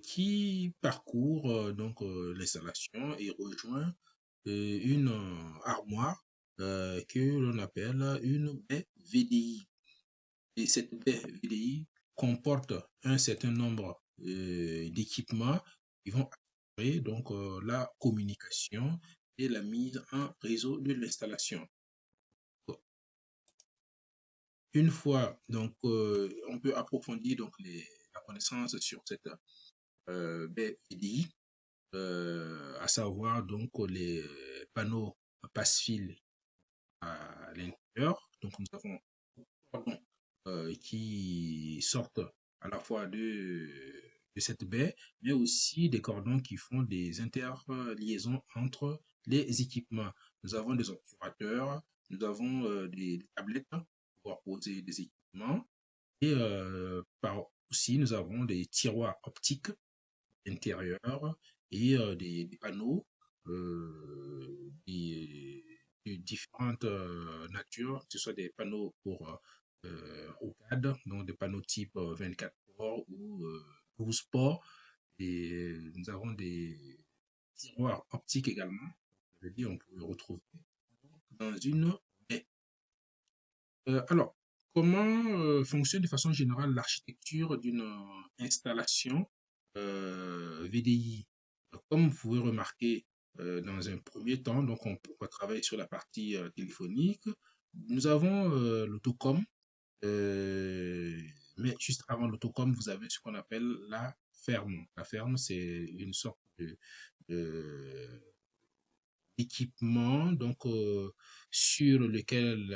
qui parcourt l'installation et rejoint une armoire que l'on appelle une baie VDI. Et cette baie VDI comporte un certain nombre d'équipements qui vont assurer la communication et la mise en réseau de l'installation. Une fois, on peut approfondir la connaissance sur cette baie VDI, à savoir donc les panneaux passe-fil à l'intérieur. Donc nous avons cordons qui sortent à la fois de cette baie, mais aussi des cordons qui font des interliaisons entre les équipements. Nous avons des obturateurs, nous avons des tablettes pour pouvoir poser des équipements et aussi nous avons des tiroirs optiques intérieurs et des panneaux de différentes natures, que ce soit des panneaux pour rocade, donc des panneaux type 24 ports ou 12 ports. Et nous avons des tiroirs optiques également. Je veux dire, on peut le retrouver dans une baie. Alors, comment fonctionne de façon générale l'architecture d'une installation VDI? Comme vous pouvez remarquer, dans un premier temps, donc on va travailler sur la partie téléphonique. Nous avons l'autocom, mais juste avant l'autocom, vous avez ce qu'on appelle la ferme. La ferme, c'est une sorte de- d'équipement sur lequel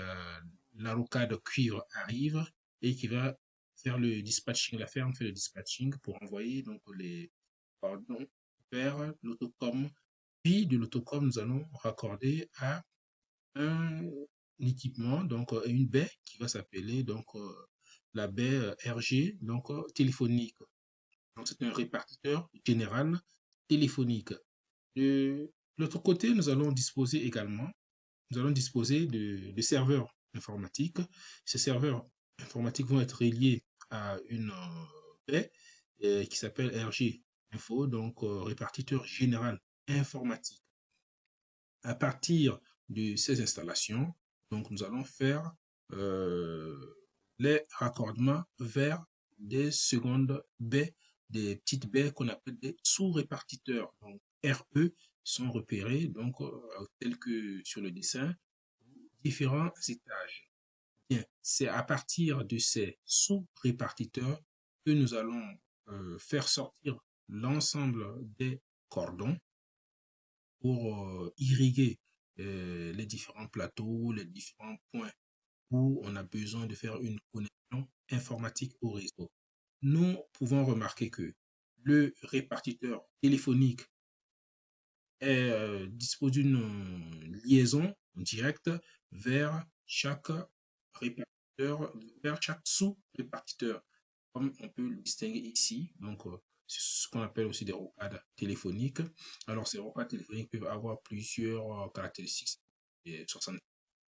la rocade cuivre arrive et qui va faire le dispatching. La ferme fait le dispatching pour envoyer les coordonnées vers l'autocom. Puis de l'autocom, nous allons raccorder à un équipement, une baie qui va s'appeler la baie RG, téléphonique. Donc c'est un répartiteur général téléphonique. De l'autre côté, nous allons disposer de serveurs informatiques. Ces serveurs informatiques vont être reliés à une baie qui s'appelle RG Info, répartiteur général informatique. À partir de ces installations, nous allons faire les raccordements vers des secondes baies, des petites baies qu'on appelle des sous-répartiteurs. Donc, RE sont repérés, tels que sur le dessin, différents étages. Bien, c'est à partir de ces sous-répartiteurs que nous allons faire sortir l'ensemble des cordons pour irriguer les différents plateaux, les différents points où on a besoin de faire une connexion informatique au réseau. Nous pouvons remarquer que le répartiteur téléphonique dispose d'une liaison directe vers chaque répartiteur, vers chaque sous-répartiteur, comme on peut le distinguer ici. C'est ce qu'on appelle aussi des rocades téléphoniques. Alors, ces rocades téléphoniques peuvent avoir plusieurs caractéristiques. 60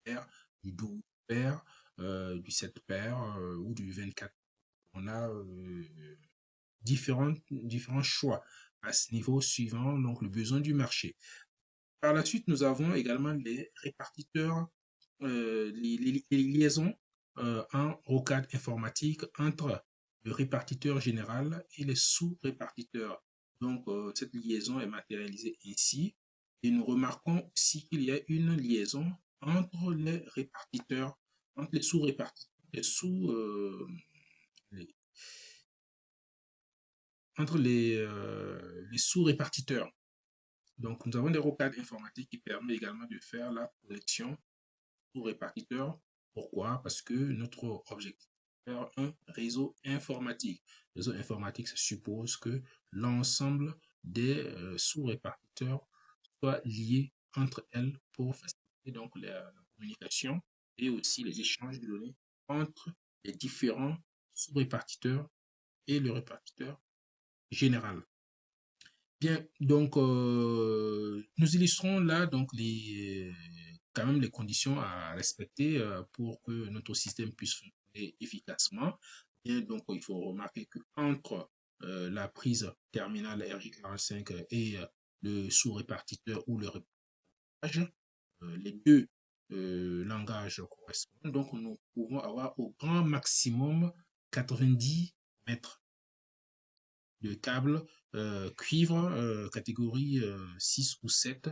paires, du 12 paires, du 7 paires ou du 24. On a différents choix à ce niveau suivant le besoin du marché. Par la suite, nous avons également les répartiteurs, les liaisons en rocade informatique entre le répartiteur général et les sous-répartiteurs. Cette liaison est matérialisée ici. Et nous remarquons aussi qu'il y a une liaison entre les répartiteurs, entre les sous-répartiteurs, les, entre les sous-répartiteurs. Donc, nous avons des rocades informatiques qui permettent également de faire la connexion sous-répartiteur. Pourquoi? Parce que notre objectif est de faire un réseau informatique. Le réseau informatique, ça suppose que l'ensemble des sous-répartiteurs soient liés entre elles pour faciliter la communication et aussi les échanges de données entre les différents sous-répartiteurs et le répartiteur général. Bien, nous illustrons là quand même les conditions à respecter pour que notre système puisse fonctionner efficacement. Bien, il faut remarquer que entre la prise terminale RJ45 et le sous-répartiteur ou le répartiteur. Les deux langages correspondent. Donc, nous pouvons avoir au grand maximum 90 mètres de câble cuivre catégorie 6 ou 7,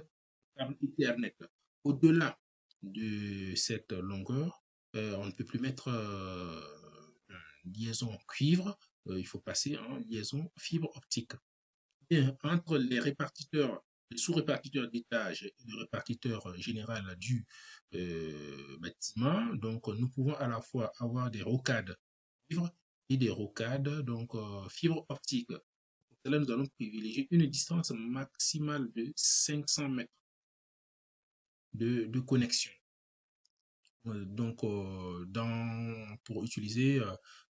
câble Ethernet. Au-delà de cette longueur, on ne peut plus mettre une liaison cuivre, il faut passer en liaison fibre optique. Et entre les répartiteurs, le sous-répartiteur d'étage et le répartiteur général du bâtiment, donc nous pouvons à la fois avoir des rocades cuivre et des rocades donc fibre optique. Pour cela, nous allons privilégier une distance maximale de 500 mètres de connexion. Donc, pour utiliser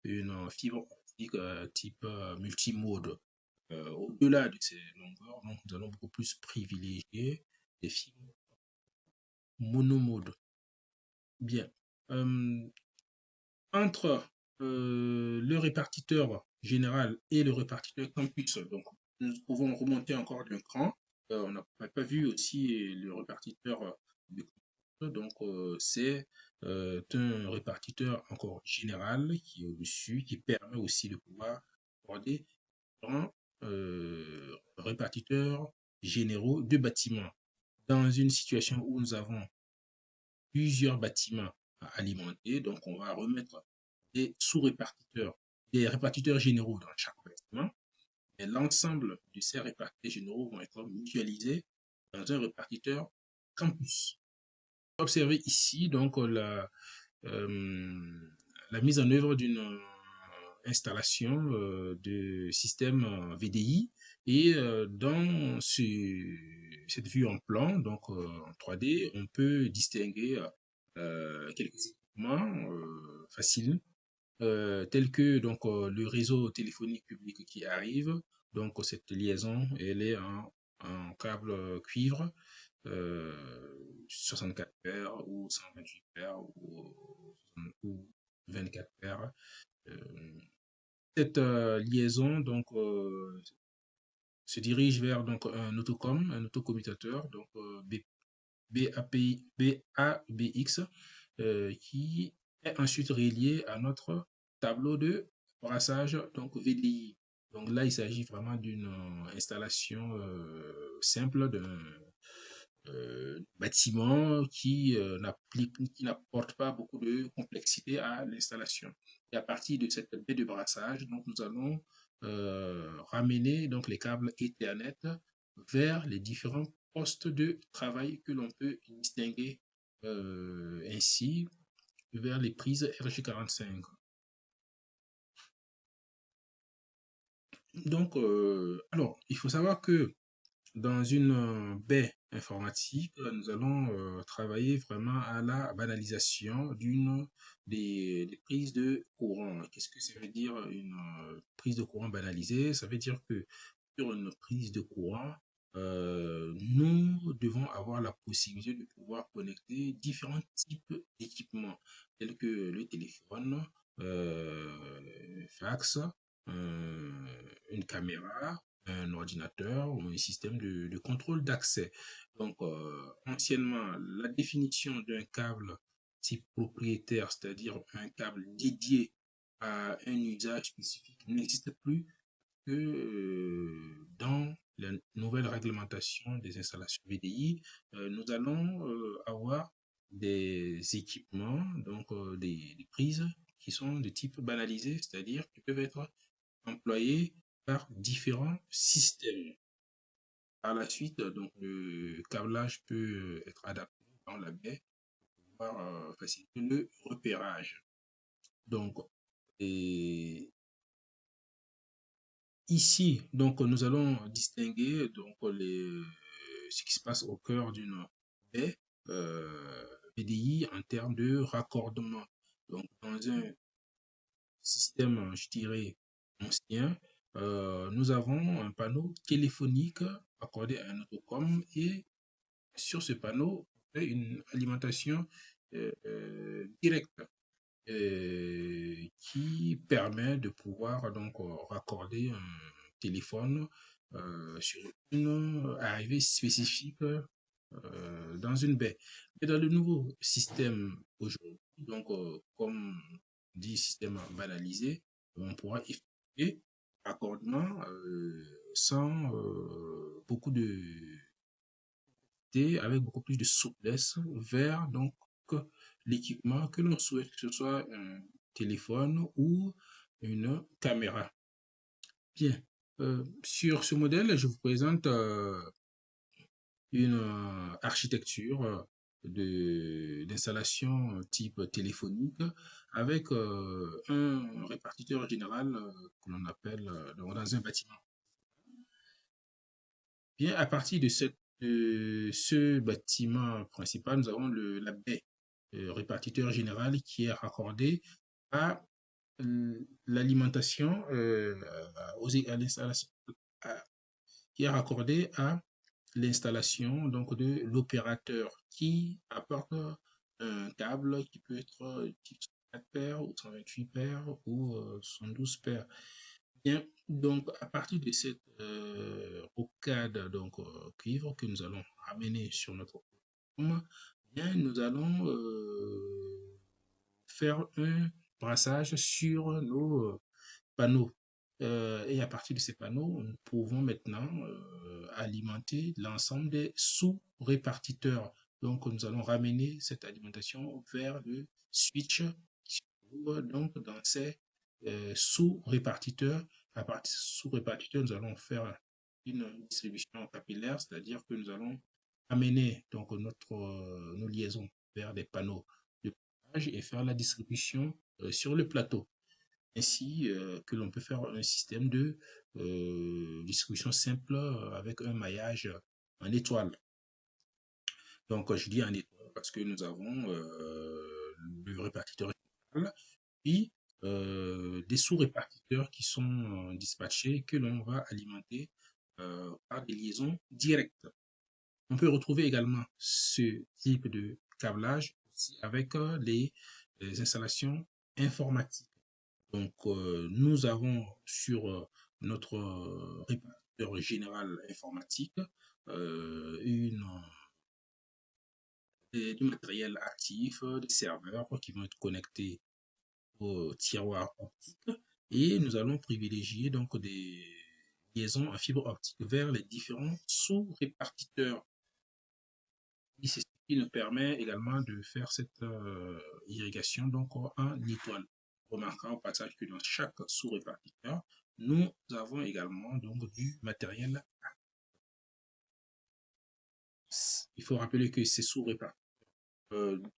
une fibre optique type multimode. Au-delà de ces longueurs, donc, nous allons beaucoup plus privilégier les fibres monomode. Bien. Entre le répartiteur général et le répartiteur campus, donc, nous pouvons remonter encore d'un cran. On n'a pas vu aussi le répartiteur de campus. Donc, c'est un répartiteur encore général qui est au-dessus, qui permet aussi de pouvoir accorder différents répartiteurs généraux de bâtiments. Dans une situation où nous avons plusieurs bâtiments à alimenter, donc on va remettre des sous-répartiteurs, des répartiteurs généraux dans chaque bâtiment, et l'ensemble de ces répartiteurs généraux vont être mutualisés dans un répartiteur campus. Observez ici donc la mise en œuvre d'une installation de système VDI et dans cette vue en plan, donc en 3D, on peut distinguer quelques équipements faciles tels que donc le réseau téléphonique public qui arrive. Donc cette liaison, elle est en câble cuivre 64 paires ou 128 paires ou 24 paires. Cette liaison donc se dirige vers donc un autocom, un autocommutateur, donc BABX, qui est ensuite relié à notre tableau de brassage donc VDI. Donc là, il s'agit vraiment d'une installation simple d'un bâtiment qui n'apporte pas beaucoup de complexité à l'installation. Et à partir de cette baie de brassage, donc nous allons ramener donc les câbles Ethernet vers les différents postes de travail que l'on peut distinguer ainsi vers les prises RJ45. Donc, alors, il faut savoir que dans une baie informatique, nous allons travailler vraiment à la banalisation des prises de courant. Qu'est-ce que ça veut dire une prise de courant banalisée? Ça veut dire que sur une prise de courant, nous devons avoir la possibilité de pouvoir connecter différents types d'équipements, tels que le téléphone, fax, une caméra, un ordinateur ou un système de contrôle d'accès. Donc, anciennement, la définition d'un câble type propriétaire, c'est-à-dire un câble dédié à un usage spécifique, n'existe plus que dans la nouvelle réglementation des installations VDI, nous allons avoir des équipements, donc des prises qui sont de type banalisé, c'est-à-dire qui peuvent être employés par différents systèmes. Par la suite, donc, le câblage peut être adapté dans la baie pour pouvoir faciliter le repérage. Donc, et ici, donc, nous allons distinguer donc, ce qui se passe au cœur d'une baie PDI en termes de raccordement. Donc, dans un système, je dirais, ancien, nous avons un panneau téléphonique accordé à un autocom et sur ce panneau, on fait une alimentation directe. qui permet de pouvoir donc raccorder un téléphone sur une arrivée spécifique dans une baie. Et dans le nouveau système aujourd'hui, donc comme dit système banalisé, on pourra effectuer raccordement sans beaucoup de avec beaucoup plus de souplesse vers donc l'équipement que l'on souhaite, que ce soit un téléphone ou une caméra. Bien, sur ce modèle, je vous présente une architecture d'installation type téléphonique avec un répartiteur général que l'on appelle dans un bâtiment. Bien, à partir de ce bâtiment principal, nous avons la baie, répartiteur général qui est raccordé à l'alimentation, à l'installation, qui est raccordé à l'installation donc de l'opérateur qui apporte un câble qui peut être type 4 paires ou 128 paires ou 112 paires. Bien, donc à partir de cette rocade donc cuivre que nous allons ramener sur notre plateforme, bien nous allons faire un brassage sur nos panneaux. Et à partir de ces panneaux, nous pouvons maintenant alimenter l'ensemble des sous-répartiteurs. Donc, nous allons ramener cette alimentation vers le switch qui se trouve donc dans ces sous-répartiteurs. À partir de ces sous-répartiteurs, nous allons faire une distribution capillaire, c'est-à-dire que nous allons amener donc nos liaisons vers des panneaux de passage et faire la distribution sur le plateau ainsi que l'on peut faire un système de distribution simple avec un maillage en étoile. Donc, je dis en étoile parce que nous avons le répartiteur général, puis des sous-répartiteurs qui sont dispatchés que l'on va alimenter par des liaisons directes. On peut retrouver également ce type de câblage aussi avec les installations informatiques. Donc, nous avons sur notre répartiteur général informatique du matériel actif, des serveurs qui vont être connectés au tiroir optique et nous allons privilégier donc des liaisons en fibre optique vers les différents sous-répartiteurs. C'est ce qui nous permet également de faire cette irrigation donc en étoile. Remarquant au passage que dans chaque sous-répartiteur, nous avons également donc du matériel. Il faut rappeler que ces sous-répartiteurs,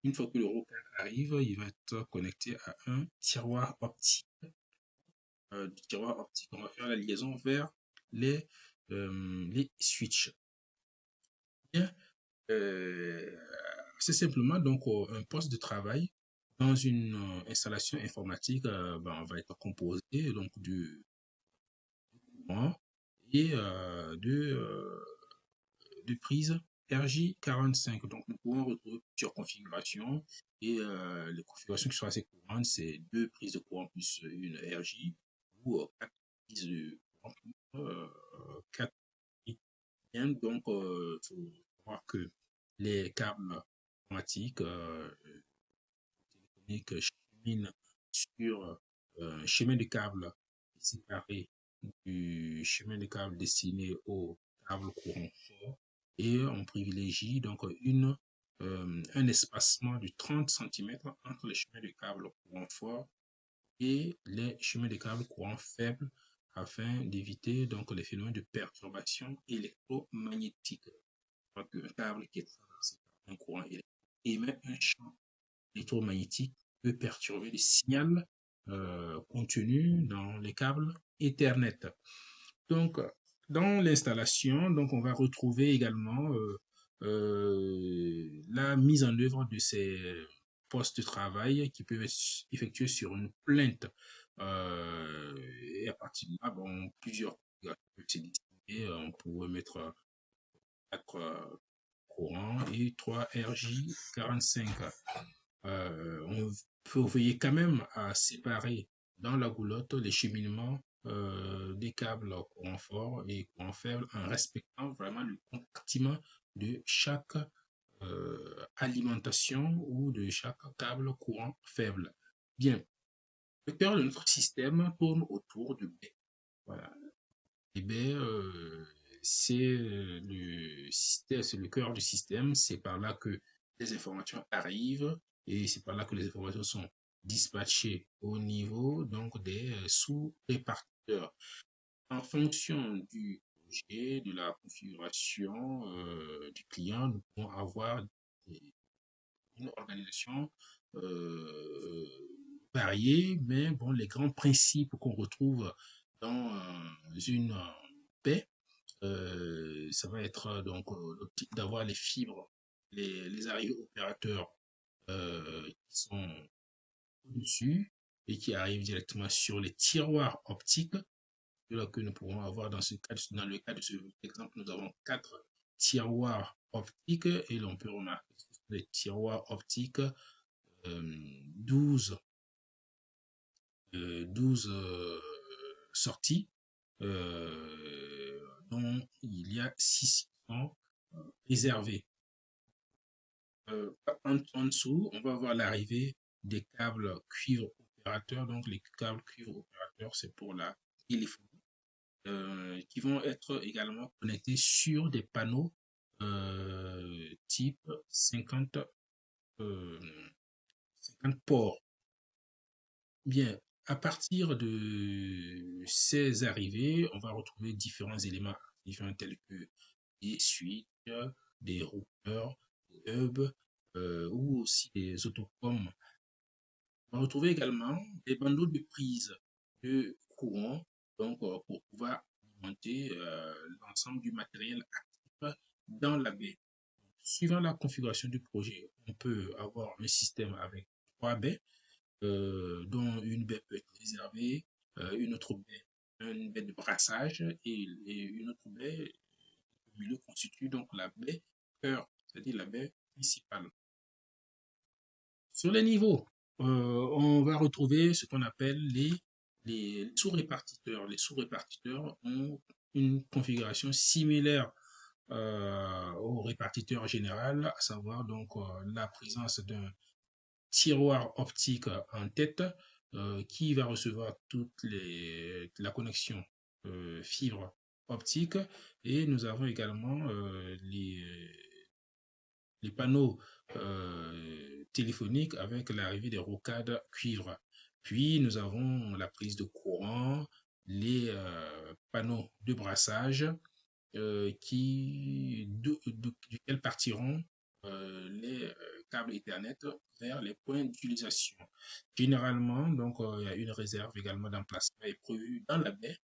une fois que le rocade arrive, il va être connecté à un tiroir optique. Du tiroir optique, on va faire la liaison vers les switches. Bien, c'est simplement donc un poste de travail dans une installation informatique. On va être composé donc du courant et de prise RJ45. Donc nous pouvons retrouver plusieurs configurations et les configurations qui sont assez courantes, c'est deux prises de courant plus une RJ ou quatre prises de courant plus quatre. Donc, il faut voir que les câbles informatiques téléphoniques cheminent sur un chemin de câble séparé du chemin de câble destiné au câble courant fort et on privilégie donc un espacement de 30 cm entre les chemins de câble courant fort et les chemins de câble courant faible afin d'éviter donc les phénomènes de perturbation électromagnétique. Un câble qui est traversé par un courant électrique émet un champ électromagnétique qui peut perturber les signaux contenus dans les câbles Ethernet. Donc, dans l'installation, donc on va retrouver également la mise en œuvre de ces postes de travail qui peuvent être effectués sur une plainte. Et à partir de là, plusieurs peuvent se distinguer. On pourrait mettre 4 courants et 3 RJ45. On faut veiller quand même à séparer dans la goulotte les cheminements des câbles courant fort et courant faible en respectant vraiment le compartiment de chaque alimentation ou de chaque câble courant faible. Bien, le cœur de notre système tourne autour de baies. Voilà. Les baies, c'est le système, c'est le cœur du système. C'est par là que les informations arrivent et c'est par là que les informations sont dispatchées au niveau donc des sous-répartiteurs. En fonction du projet, de la configuration du client, nous pouvons avoir une organisation euh, variée, mais bon, les grands principes qu'on retrouve dans une paix, ça va être l'optique d'avoir les fibres, les arrivées opérateurs qui sont au-dessus et qui arrivent directement sur les tiroirs optiques là que nous pourrons avoir dans ce cas, dans le cas de cet exemple, nous avons quatre tiroirs optiques et l'on peut remarquer que ce sont des tiroirs optiques 12, 12 sorties, dont il y a 6 qui sont réservés. En dessous, on va voir l'arrivée des câbles cuivre opérateurs. Donc, les câbles cuivre opérateurs, c'est pour la téléphonie, qui vont être également connectés sur des panneaux type 50, 50 ports. Bien, à partir de ces arrivées, on va retrouver différents éléments différents tels que des switches, des routeurs, des hubs ou aussi des autocoms. On va retrouver également des bandeaux de prise de courant donc, pour pouvoir alimenter l'ensemble du matériel actif dans la baie. Suivant la configuration du projet, on peut avoir un système avec 3 baies dont une baie peut être réservée, une autre baie, une baie de brassage et une autre baie au milieu constitue donc la baie cœur, c'est-à-dire la baie principale. Sur les niveaux, on va retrouver ce qu'on appelle les sous-répartiteurs. Les sous-répartiteurs ont une configuration similaire au répartiteur général, à savoir donc la présence d'un tiroir optique en tête qui va recevoir la connexion fibre optique et nous avons également les panneaux téléphoniques avec l'arrivée des rocades cuivre. Puis nous avons la prise de courant, les panneaux de brassage duquel partiront les câbles Ethernet vers les points d'utilisation. Généralement, donc, il y a une réserve également d'emplacement est prévue dans la baie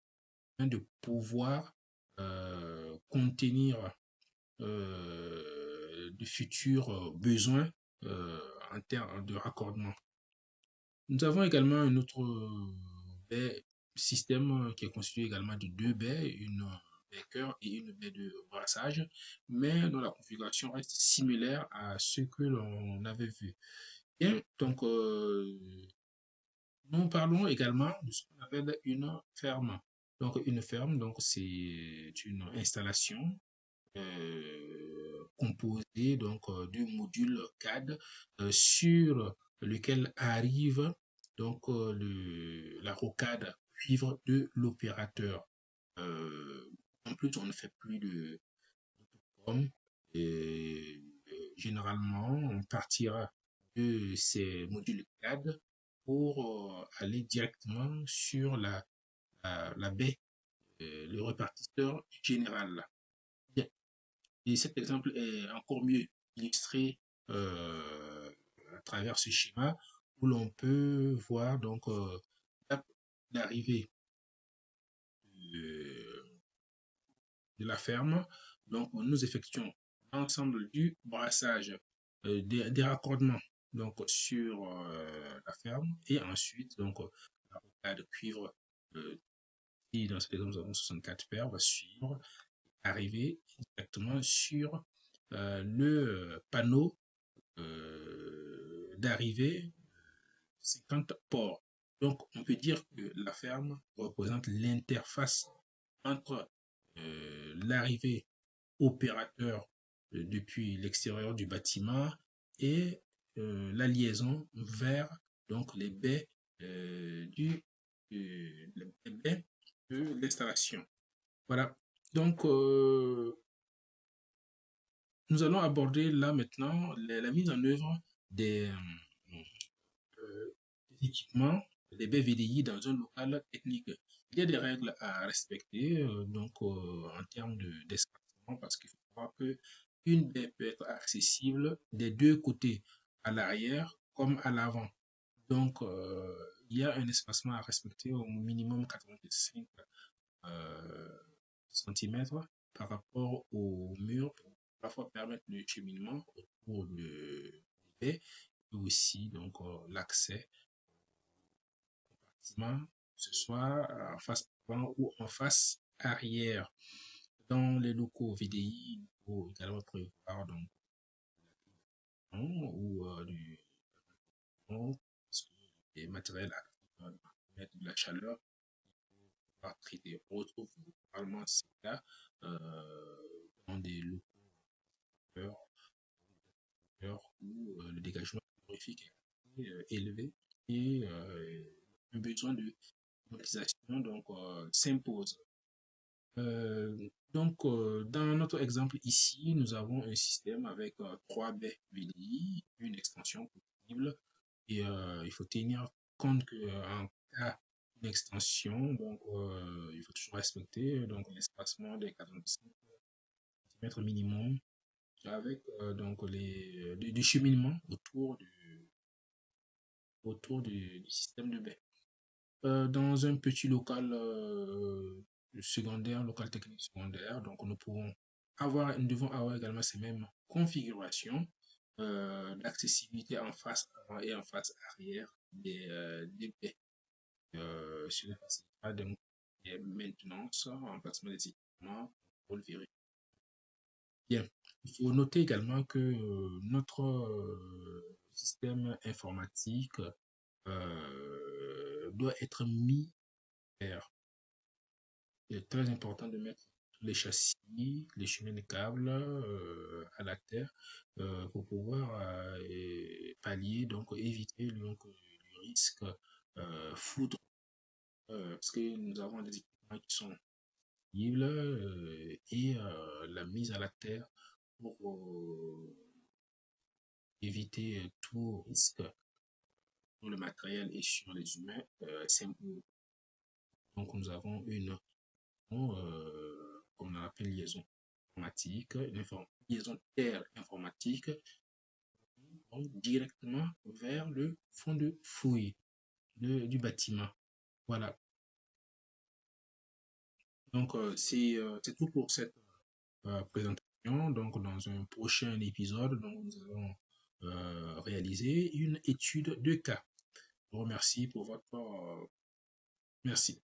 afin de pouvoir contenir de futurs besoins en termes de raccordement. Nous avons également un autre baie système qui est constitué également de 2 baies, une baie cœur et une baie de brassage, mais dont la configuration reste similaire à ce que l'on avait vu. Bien, donc nous parlons également de ce qu'on appelle une ferme. Donc une ferme, donc c'est une installation composé donc du module CAD sur lequel arrive donc la rocade cuivre de l'opérateur. En plus, on ne fait plus de com et généralement on partira de ces modules CAD pour aller directement sur la baie, le répartiteur général. Bien. Et cet exemple est encore mieux illustré à travers ce schéma où l'on peut voir donc l'arrivée de, de la ferme. Donc nous effectuons l'ensemble du brassage, des raccordements donc sur la ferme et ensuite donc la rocade de cuivre qui dans cet exemple nous avons 64 paires va suivre arriver directement sur le panneau d'arrivée 50 ports. Donc, on peut dire que la ferme représente l'interface entre l'arrivée opérateur depuis l'extérieur du bâtiment et la liaison vers donc les baies les baies de l'installation. Voilà. Donc, nous allons aborder là maintenant la mise en œuvre des équipements, des baies VDI dans un local technique. Il y a des règles à respecter donc en termes d'espacement parce qu'il faut savoir que une baie peut être accessible des deux côtés, à l'arrière comme à l'avant. Donc, il y a un espacement à respecter au minimum 85 centimètres par rapport au mur pour parfois permettre le cheminement autour de baie et aussi donc l'accès bâtiment, que ce soit en face avant ou en face arrière. Dans les locaux VDI, il faut également prévoir donc ou des matériels actifs mettre de la chaleur pour traiter. On retrouve normalement ces cas dans des locaux où le dégagement calorifique est élevé et un besoin de climatisation donc s'impose. Dans notre exemple ici, nous avons un système avec trois baies VDI, une extension possible, et il faut tenir compte qu'en cas d'extension, donc il faut toujours respecter donc l'espacement des 45 cm minimum avec donc du cheminement du système de baie. Dans un petit local secondaire, local technique secondaire, donc nous devons avoir également ces mêmes configurations d'accessibilité en face avant et en face arrière des baies. Cela facilitera des maintenances, remplacement des équipements, pour le vérifier. Bien. Il faut noter également que notre système informatique doit être mis vert. Il est très important de mettre les châssis, les chemins de câbles à la terre pour pouvoir pallier, donc éviter donc, le risque foudre, parce que nous avons des équipements qui sont cibles et la mise à la terre pour éviter tout risque sur le matériel et sur les humains s'impose. Donc nous avons qu'on appelle liaison informatique, liaison terre informatique, donc directement vers le fond de fouille du bâtiment. Voilà. Donc c'est tout pour cette présentation. Donc dans un prochain épisode, donc, nous allons réaliser une étude de cas. Je vous remercie pour votre merci.